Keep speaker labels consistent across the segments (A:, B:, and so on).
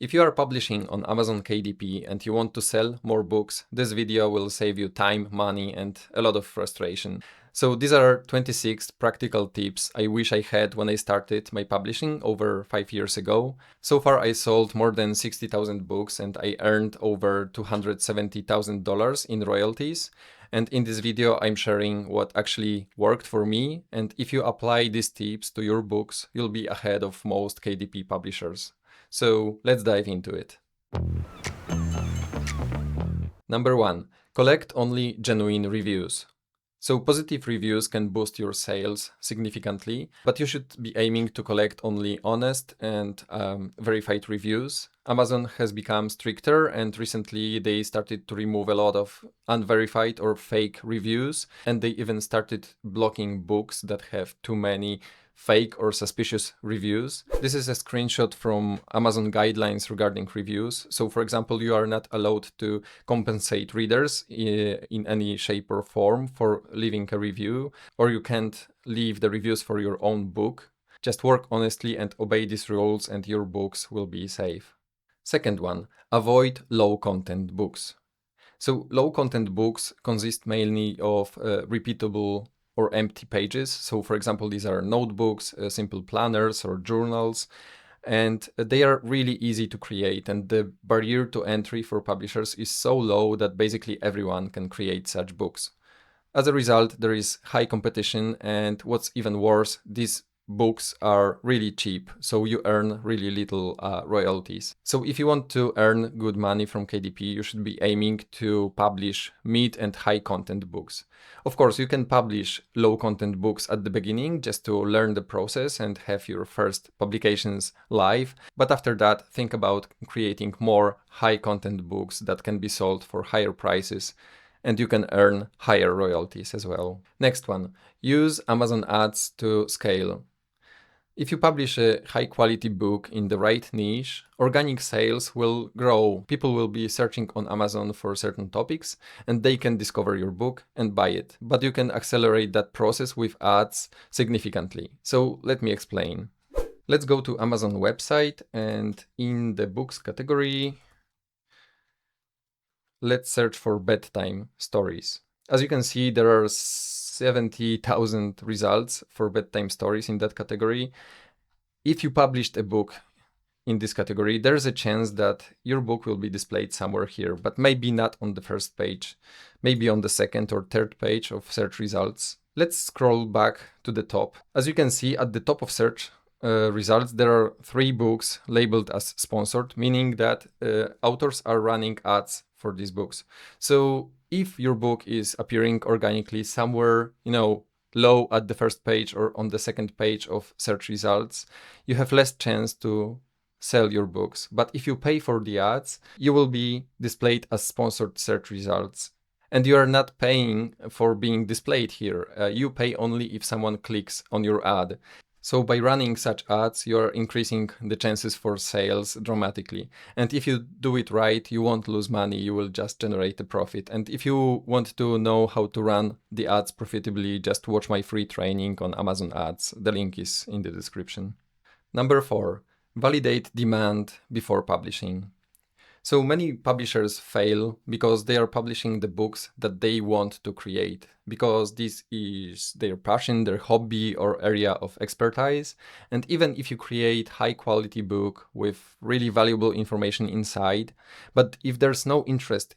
A: If you are publishing on Amazon KDP and you want to sell more books, this video will save you time, money, and a lot of frustration. So these are 26 practical tips I wish I had when I started my publishing over 5 years ago. So far I sold more than 60,000 books and I earned over $270,000 in royalties. And in this video I'm sharing what actually worked for me, and if you apply these tips to your books, you'll be ahead of most KDP publishers. So let's dive into it. Number 1. Collect only genuine reviews. So positive reviews can boost your sales significantly, but you should be aiming to collect only honest and verified reviews. Amazon has become stricter, and recently they started to remove a lot of unverified or fake reviews, and they even started blocking books that have too many fake or suspicious reviews. This is a screenshot from Amazon guidelines regarding reviews. So for example, you are not allowed to compensate readers in any shape or form for leaving a review, or you can't leave the reviews for your own book. Just work honestly and obey these rules and your books will be safe. Second one, avoid low content books. So low content books consist mainly of repeatable or empty pages. So for example, these are notebooks, simple planners or journals, and they are really easy to create, and the barrier to entry for publishers is so low that basically everyone can create such books. As a result, there is high competition, and what's even worse, these books are really cheap, so you earn really little royalties. So if you want to earn good money from KDP, you should be aiming to publish mid and high content books. Of course, you can publish low content books at the beginning just to learn the process and have your first publications live, but after that, think about creating more high content books that can be sold for higher prices, and you can earn higher royalties as well. Next one, use Amazon ads to scale. If you publish a high-quality book in the right niche, organic sales will grow. People will be searching on Amazon for certain topics, and they can discover your book and buy it. But you can accelerate that process with ads significantly. So let me explain. Let's go to Amazon website, and in the books category, let's search for bedtime stories. As you can see, there are 70,000 results for bedtime stories in that category. If you published a book in this category, there's a chance that your book will be displayed somewhere here, but maybe not on the first page, maybe on the second or third page of search results. Let's scroll back to the top. As you can see, at the top of search results, there are 3 books labeled as sponsored, meaning that authors are running ads for these books. So if your book is appearing organically somewhere, low at the first page or on the second page of search results, you have less chance to sell your books. But if you pay for the ads, you will be displayed as sponsored search results. And you are not paying for being displayed here. You pay only if someone clicks on your ad. So by running such ads, you are increasing the chances for sales dramatically. And if you do it right, you won't lose money, you will just generate a profit. And if you want to know how to run the ads profitably, just watch my free training on Amazon ads. The link is in the description. Number 4, validate demand before publishing. So many publishers fail because they are publishing the books that they want to create, because this is their passion, their hobby or area of expertise. And even if you create high quality book with really valuable information inside, but if there's no interest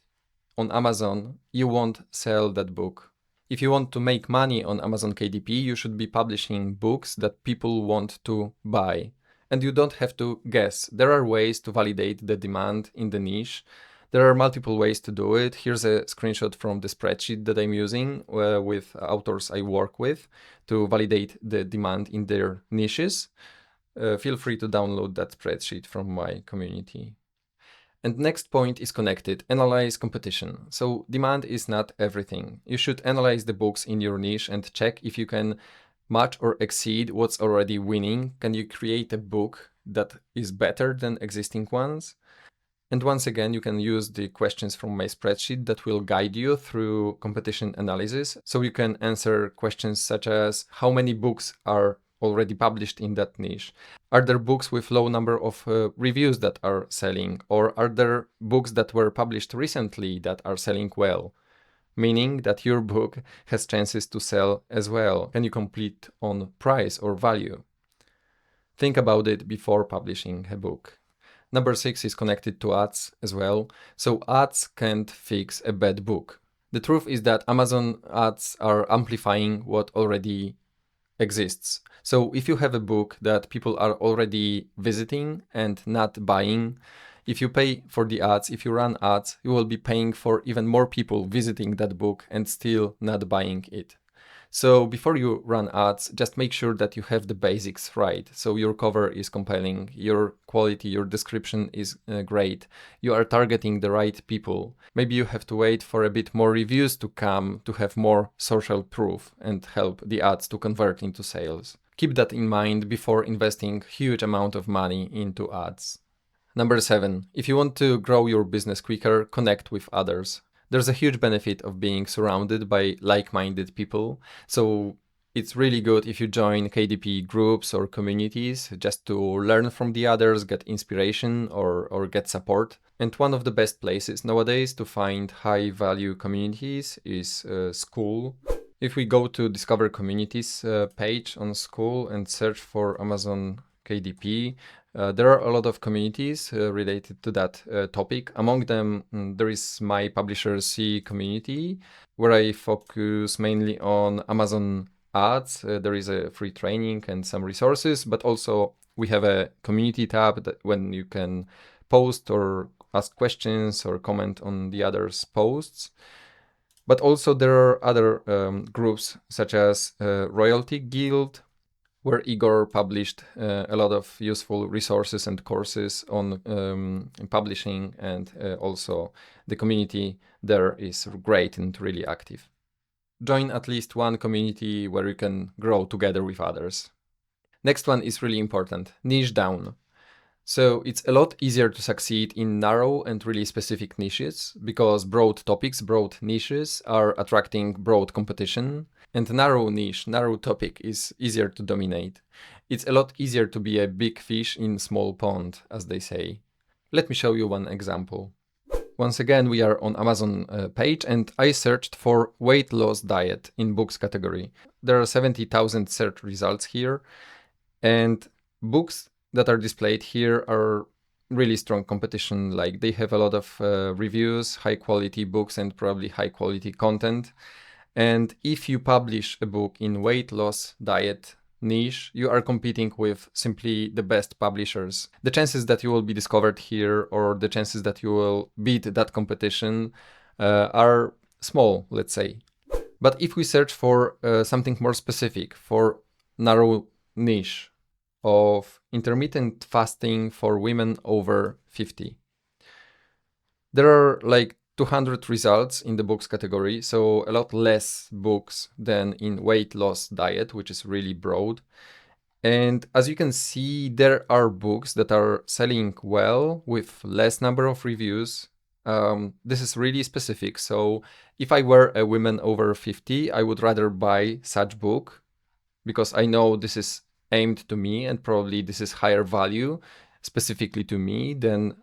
A: on Amazon, you won't sell that book. If you want to make money on Amazon KDP, you should be publishing books that people want to buy. And you don't have to guess. There are ways to validate the demand in the niche. There are multiple ways to do it. Here's a screenshot from the spreadsheet that I'm using with authors I work with to validate the demand in their niches. Feel free to download that spreadsheet from my community. And next point is connected. Analyze competition. So demand is not everything. You should analyze the books in your niche and check if you can match or exceed what's already winning. Can you create a book that is better than existing ones? And once again, you can use the questions from my spreadsheet that will guide you through competition analysis. So you can answer questions such as how many books are already published in that niche? Are there books with low number of reviews that are selling? Or are there books that were published recently that are selling well? Meaning that your book has chances to sell as well. Can you compete on price or value? Think about it before publishing a book. Number 6 is connected to ads as well. So ads can't fix a bad book. The truth is that Amazon ads are amplifying what already exists. So if you have a book that people are already visiting and not buying, if you pay for the ads, if you run ads, you will be paying for even more people visiting that book and still not buying it. So before you run ads, just make sure that you have the basics right. So your cover is compelling, your quality, your description is great, you are targeting the right people. Maybe you have to wait for a bit more reviews to come to have more social proof and help the ads to convert into sales. Keep that in mind before investing huge amount of money into ads. Number 7, if you want to grow your business quicker, connect with others. There's a huge benefit of being surrounded by like-minded people. So it's really good if you join KDP groups or communities just to learn from the others, get inspiration or get support. And one of the best places nowadays to find high-value communities is School. If we go to Discover Communities page on School and search for Amazon KDP, there are a lot of communities related to that topic. Among them, there is my Publisher C community, where I focus mainly on Amazon ads. There is a free training and some resources, but also we have a community tab when you can post or ask questions or comment on the others' posts. But also there are other groups such as Royalty Guild, where Igor published a lot of useful resources and courses on publishing, and also the community there is great and really active. Join at least one community where you can grow together with others. Next one is really important, niche down. So it's a lot easier to succeed in narrow and really specific niches because broad topics, broad niches are attracting broad competition, and narrow niche, narrow topic is easier to dominate. It's a lot easier to be a big fish in small pond, as they say. Let me show you one example. Once again, we are on Amazon page and I searched for weight loss diet in books category. There are 70,000 search results here, and books that are displayed here are really strong competition. Like they have a lot of reviews, high quality books, and probably high quality content. And if you publish a book in weight loss diet niche, you are competing with simply the best publishers. The chances that you will be discovered here or the chances that you will beat that competition are small, let's say. But if we search for something more specific, for narrow niche of intermittent fasting for women over 50, there are like 200 results in the books category, so a lot less books than in weight loss diet, which is really broad. And as you can see, there are books that are selling well with less number of reviews. This is really specific. So if I were a woman over 50, I would rather buy such book because I know this is aimed to me and probably this is higher value specifically to me than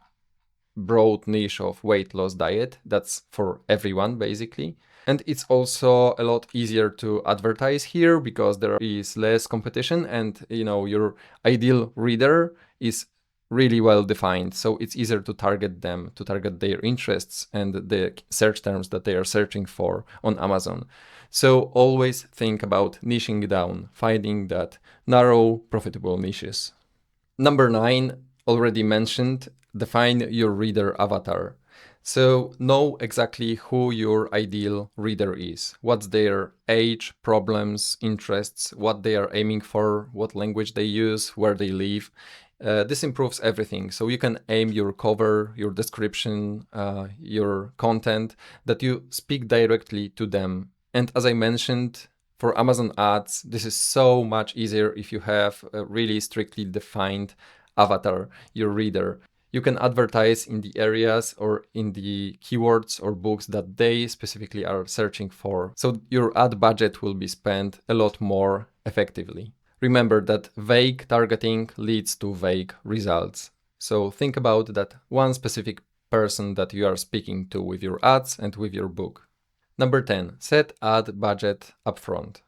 A: broad niche of weight loss diet. That's for everyone basically. And it's also a lot easier to advertise here because there is less competition and your ideal reader is really well defined. So it's easier to target them, to target their interests and the search terms that they are searching for on Amazon. So always think about niching down, finding that narrow, profitable niches. Number 9, already mentioned, define your reader avatar. So know exactly who your ideal reader is, what's their age, problems, interests, what they are aiming for, what language they use, where they live. This improves everything. So you can aim your cover, your description, your content, that you speak directly to them. And as I mentioned, for Amazon ads, this is so much easier if you have a really strictly defined avatar, your reader. You can advertise in the areas or in the keywords or books that they specifically are searching for. So your ad budget will be spent a lot more effectively. Remember that vague targeting leads to vague results. So think about that one specific person that you are speaking to with your ads and with your book. Number 10, set ad budget upfront.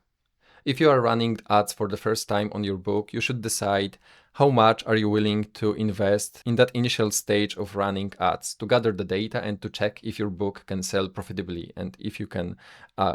A: If you are running ads for the first time on your book, you should decide how much are you willing to invest in that initial stage of running ads to gather the data and to check if your book can sell profitably and if you can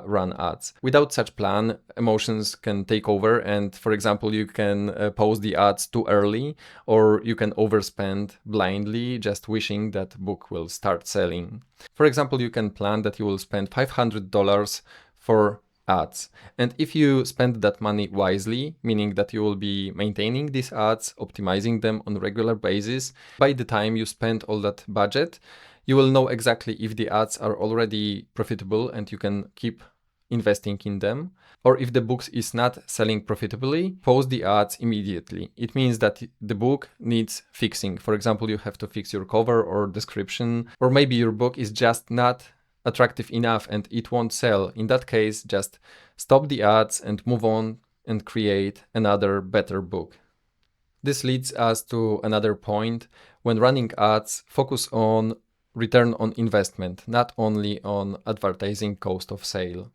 A: run ads. Without such plan, emotions can take over and, for example, you can post the ads too early, or you can overspend blindly just wishing that book will start selling. For example, you can plan that you will spend $500 for ads. And if you spend that money wisely, meaning that you will be maintaining these ads, optimizing them on a regular basis, by the time you spend all that budget, you will know exactly if the ads are already profitable and you can keep investing in them, or if the book is not selling profitably, post the ads immediately. It means that the book needs fixing. For example, you have to fix your cover or description, or maybe your book is just not attractive enough and it won't sell. In that case, just stop the ads and move on and create another better book. This leads us to another point. When running ads, focus on return on investment, not only on advertising cost of sale.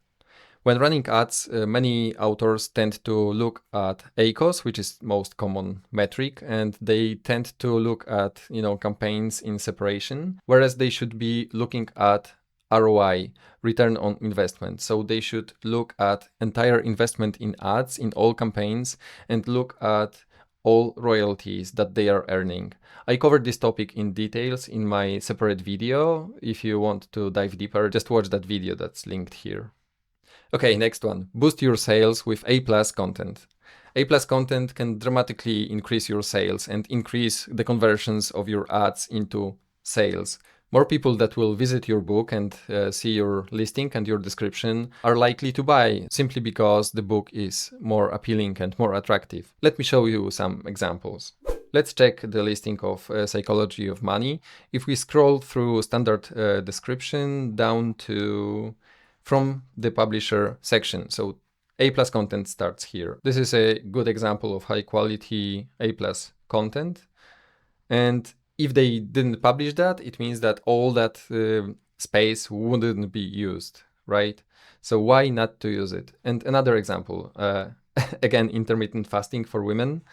A: When running ads, many authors tend to look at ACoS, which is most common metric, and they tend to look at campaigns in separation, whereas they should be looking at ROI, return on investment. So they should look at entire investment in ads in all campaigns and look at all royalties that they are earning. I covered this topic in details in my separate video. If you want to dive deeper, just watch that video that's linked here. Okay, next one. Boost your sales with A+ content. A+ content can dramatically increase your sales and increase the conversions of your ads into sales. More people that will visit your book and see your listing and your description are likely to buy simply because the book is more appealing and more attractive. Let me show you some examples. Let's check the listing of Psychology of Money. If we scroll through standard description down to from the publisher section. So A+ content starts here. This is a good example of high quality A+ content. And if they didn't publish that, it means that all that space wouldn't be used, right? So why not to use it? And another example, again, intermittent fasting for women.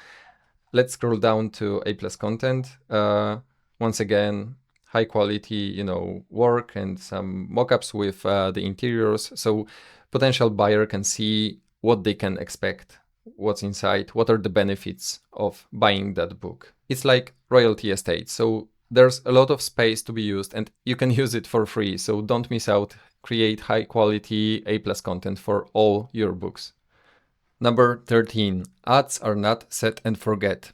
A: Let's scroll down to A+ content. Once again, high quality, work and some mockups with the interiors. So potential buyer can see what they can expect, what's inside, what are the benefits of buying that book. It's like royalty estate. So there's a lot of space to be used and you can use it for free. So don't miss out. Create high quality A+ content for all your books. Number 13, ads are not set and forget.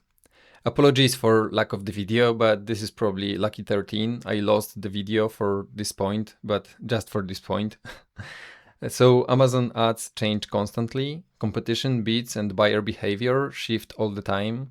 A: Apologies for lack of the video, but this is probably lucky 13. I lost the video for this point, but just for this point. So Amazon ads change constantly. Competition beats and buyer behavior shift all the time.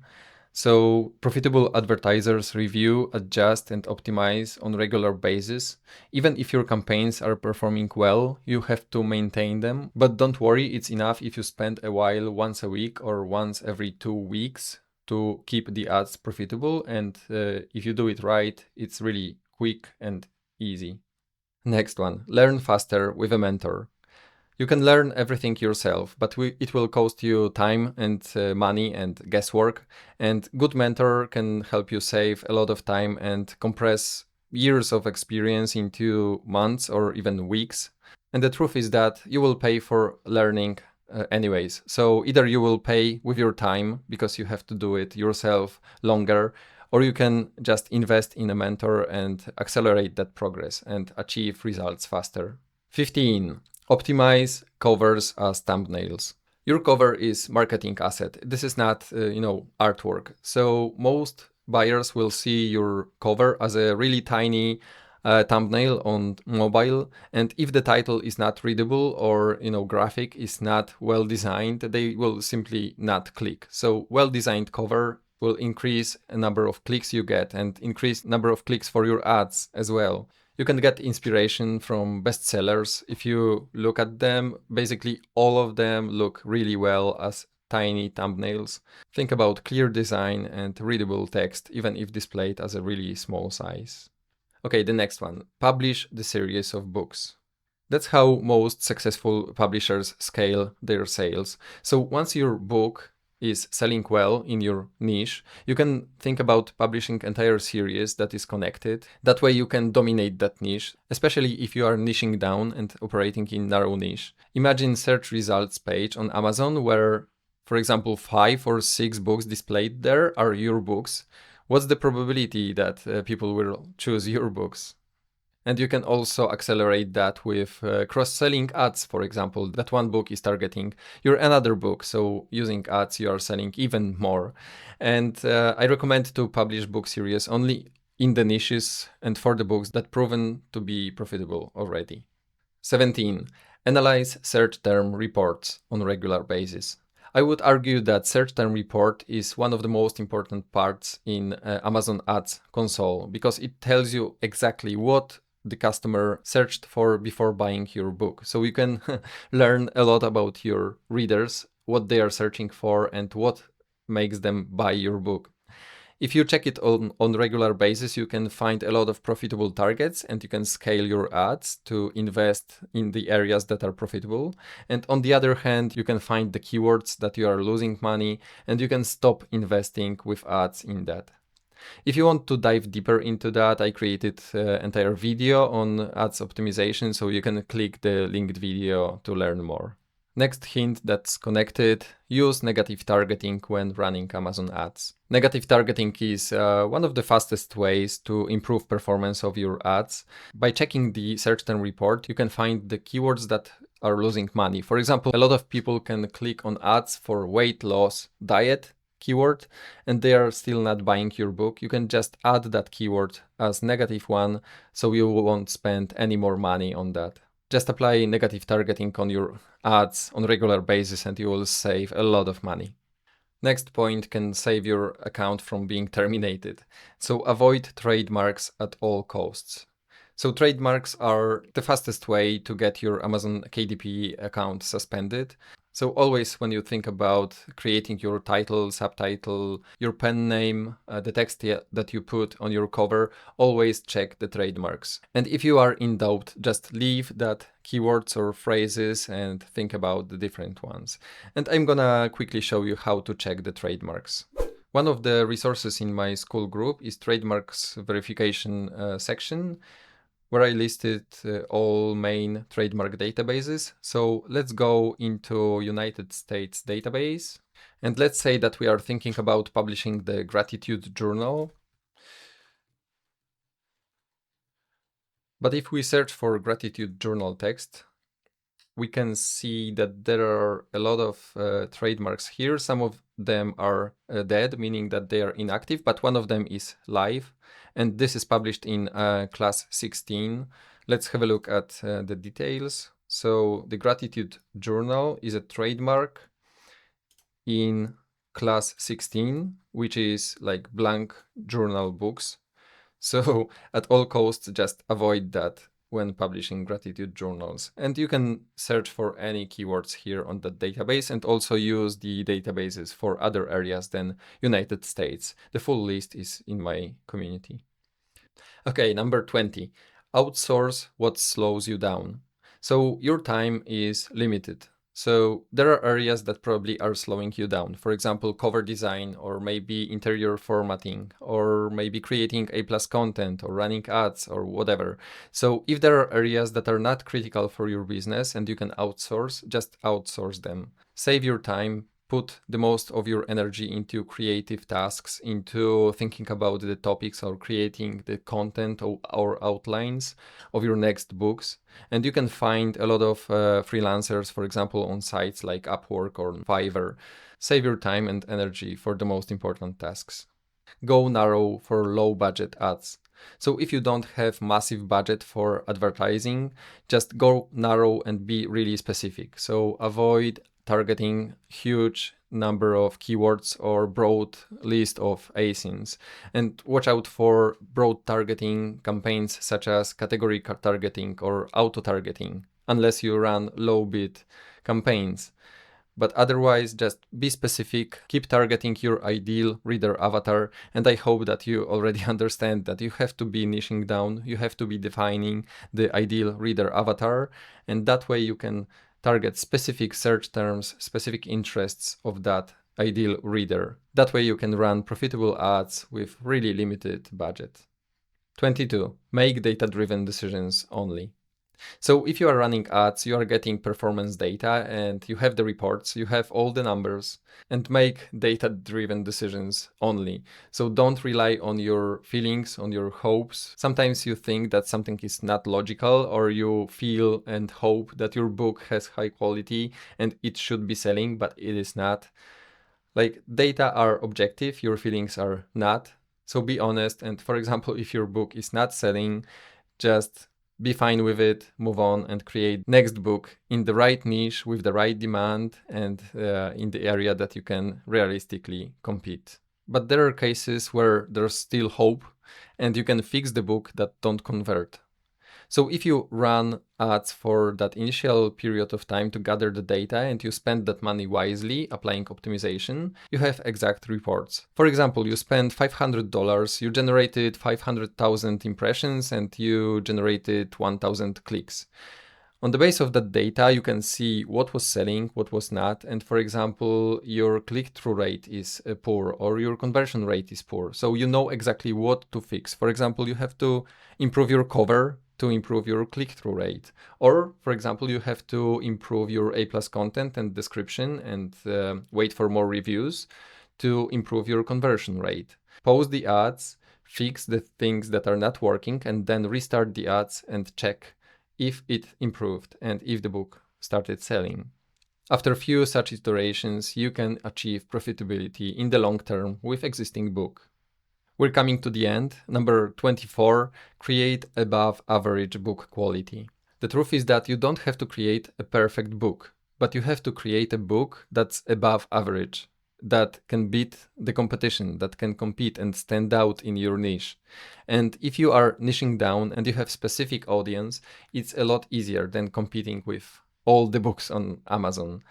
A: So profitable advertisers review, adjust, and optimize on a regular basis. Even if your campaigns are performing well, you have to maintain them. But don't worry, it's enough if you spend a while once a week or once every 2 weeks to keep the ads profitable. And if you do it right, it's really quick and easy. Next one, learn faster with a mentor. You can learn everything yourself, but it will cost you time and money and guesswork. And good mentor can help you save a lot of time and compress years of experience into months or even weeks. And the truth is that you will pay for learning anyways. So either you will pay with your time because you have to do it yourself longer, or you can just invest in a mentor and accelerate that progress and achieve results faster. 15. Optimize covers as thumbnails. Your cover is marketing asset. This is not, artwork. So most buyers will see your cover as a really tiny thumbnail on mobile. And if the title is not readable or, graphic is not well designed, they will simply not click. So well-designed cover will increase a number of clicks you get and increase number of clicks for your ads as well. You can get inspiration from bestsellers. If you look at them, basically all of them look really well as tiny thumbnails. Think about clear design and readable text, even if displayed as a really small size. Okay, the next one. Publish the series of books. That's how most successful publishers scale their sales. So once your book is selling well in your niche, you can think about publishing entire series that is connected. That way you can dominate that niche, especially if you are niching down and operating in narrow niche. Imagine search results page on Amazon where, for example, 5 or 6 books displayed there are your books. What's the probability that people will choose your books? And you can also accelerate that with cross-selling ads, for example, that one book is targeting your another book. So using ads, you are selling even more. And I recommend to publish book series only in the niches and for the books that proven to be profitable already. 17. Analyze search term reports on a regular basis. I would argue that search term report is one of the most important parts in Amazon Ads console because it tells you exactly what the customer searched for before buying your book. So you can learn a lot about your readers, what they are searching for and what makes them buy your book. If you check it on regular basis, you can find a lot of profitable targets and you can scale your ads to invest in the areas that are profitable. And on the other hand, you can find the keywords that you are losing money and you can stop investing with ads in that. If you want to dive deeper into that, I created an entire video on ads optimization, so you can click the linked video to learn more. Next hint that's connected, use negative targeting when running Amazon ads. Negative targeting is one of the fastest ways to improve performance of your ads. By checking the search term report, you can find the keywords that are losing money. For example, a lot of people can click on ads for weight loss diet keyword and they are still not buying your book. You can just add that keyword as negative one so you won't spend any more money on that. Just apply negative targeting on your ads on a regular basis and you will save a lot of money. Next point can save your account from being terminated. So avoid trademarks at all costs. So trademarks are the fastest way to get your Amazon KDP account suspended. So always when you think about creating your title, subtitle, your pen name, the text that you put on your cover, always check the trademarks. And if you are in doubt, just leave that keywords or phrases and think about the different ones. And I'm gonna quickly show you how to check the trademarks. One of the resources in my school group is trademarks verification section, where I listed all main trademark databases. So let's go into United States database. And let's say that we are thinking about publishing the gratitude journal. But if we search for gratitude journal text, we can see that there are a lot of trademarks here. Some of them are dead, meaning that they are inactive, but one of them is live. And this is published in class 16. Let's have a look at the details. So the gratitude journal is a trademark in class 16, which is like blank journal books. So at all costs, just avoid that when publishing gratitude journals. And you can search for any keywords here on that database and also use the databases for other areas than United States. The full list is in my community. Okay, number 20, outsource what slows you down. So your time is limited. So there are areas that probably are slowing you down. For example, cover design, or maybe interior formatting, or maybe creating A+ content or running ads or whatever. So if there are areas that are not critical for your business and you can outsource, just outsource them. Save your time, put the most of your energy into creative tasks, into thinking about the topics or creating the content or outlines of your next books. And you can find a lot of freelancers, for example, on sites like Upwork or Fiverr. Save your time and energy for the most important tasks. Go narrow for low budget ads. So if you don't have massive budget for advertising, just go narrow and be really specific. So avoid targeting huge number of keywords or broad list of ASINs. And watch out for broad targeting campaigns such as category targeting or auto targeting, unless you run low bid campaigns. But otherwise, just be specific, keep targeting your ideal reader avatar, and I hope that you already understand that you have to be niching down, you have to be defining the ideal reader avatar, and that way you can target specific search terms, specific interests of that ideal reader. That way you can run profitable ads with really limited budget. 22. Make data-driven decisions only. So if you are running ads, you are getting performance data and you have the reports, you have all the numbers, and make data-driven decisions only. So don't rely on your feelings, on your hopes. Sometimes you think that something is not logical, or you feel and hope that your book has high quality and it should be selling, but it is not. Like, data are objective, your feelings are not. So be honest, and for example, if your book is not selling, just be fine with it, move on, and create next book in the right niche with the right demand and in the area that you can realistically compete. But there are cases where there's still hope and you can fix the book that don't convert. So if you run ads for that initial period of time to gather the data and you spend that money wisely, applying optimization, you have exact reports. For example, you spend $500, you generated 500,000 impressions and you generated 1,000 clicks. On the base of that data, you can see what was selling, what was not, and for example, your click-through rate is poor or your conversion rate is poor. So you know exactly what to fix. For example, you have to improve your cover to improve your click-through rate. Or, for example, you have to improve your A+ content and description and wait for more reviews to improve your conversion rate. Pause the ads, fix the things that are not working, and then restart the ads and check if it improved and if the book started selling. After a few such iterations, you can achieve profitability in the long term with existing book. We're coming to the end. Number 24, create above average book quality. The truth is that you don't have to create a perfect book, but you have to create a book that's above average, that can beat the competition, that can compete and stand out in your niche. And if you are niching down and you have specific audience, it's a lot easier than competing with all the books on Amazon.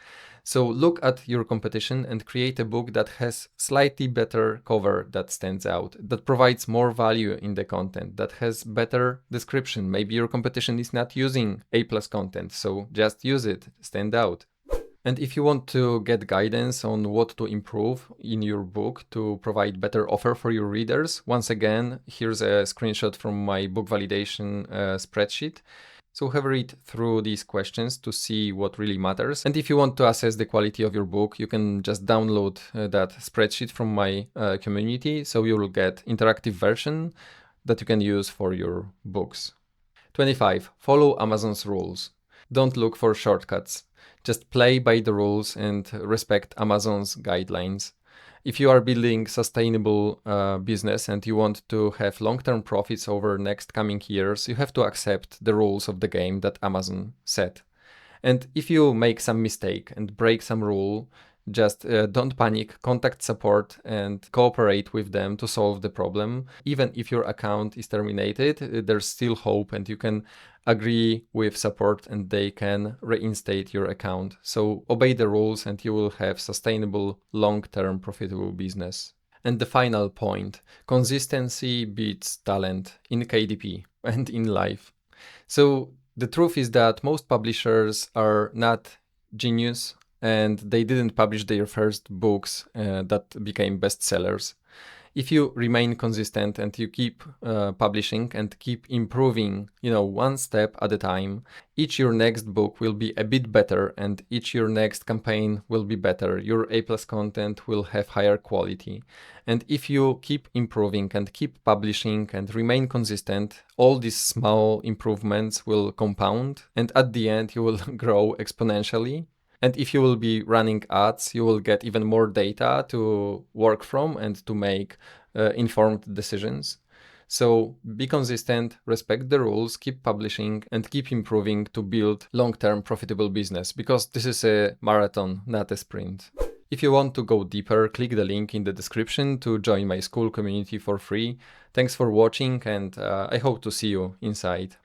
A: So look at your competition and create a book that has slightly better cover that stands out, that provides more value in the content, that has better description. Maybe your competition is not using A+ content, so just use it, stand out. And if you want to get guidance on what to improve in your book to provide better offer for your readers, once again, here's a screenshot from my book validation spreadsheet. So have a read through these questions to see what really matters. And if you want to assess the quality of your book, you can just download that spreadsheet from my community. So you will get interactive version that you can use for your books. 25. Follow Amazon's rules. Don't look for shortcuts. Just play by the rules and respect Amazon's guidelines. If you are building sustainable business and you want to have long-term profits over next coming years, you have to accept the rules of the game that Amazon set. And if you make some mistake and break some rule, just don't panic, contact support and cooperate with them to solve the problem. Even if your account is terminated, there's still hope and you can agree with support and they can reinstate your account. So obey the rules and you will have sustainable, long-term profitable business. And the final point, consistency beats talent in KDP and in life. So the truth is that most publishers are not genius and they didn't publish their first books that became bestsellers. If you remain consistent and you keep publishing and keep improving, one step at a time, each your next book will be a bit better and each your next campaign will be better. Your A+ content will have higher quality. And if you keep improving and keep publishing and remain consistent, all these small improvements will compound and at the end you will grow exponentially. And if you will be running ads, you will get even more data to work from and to make informed decisions. So be consistent, respect the rules, keep publishing and keep improving to build long-term profitable business, because this is a marathon, not a sprint. If you want to go deeper, click the link in the description to join my school community for free. Thanks for watching and I hope to see you inside.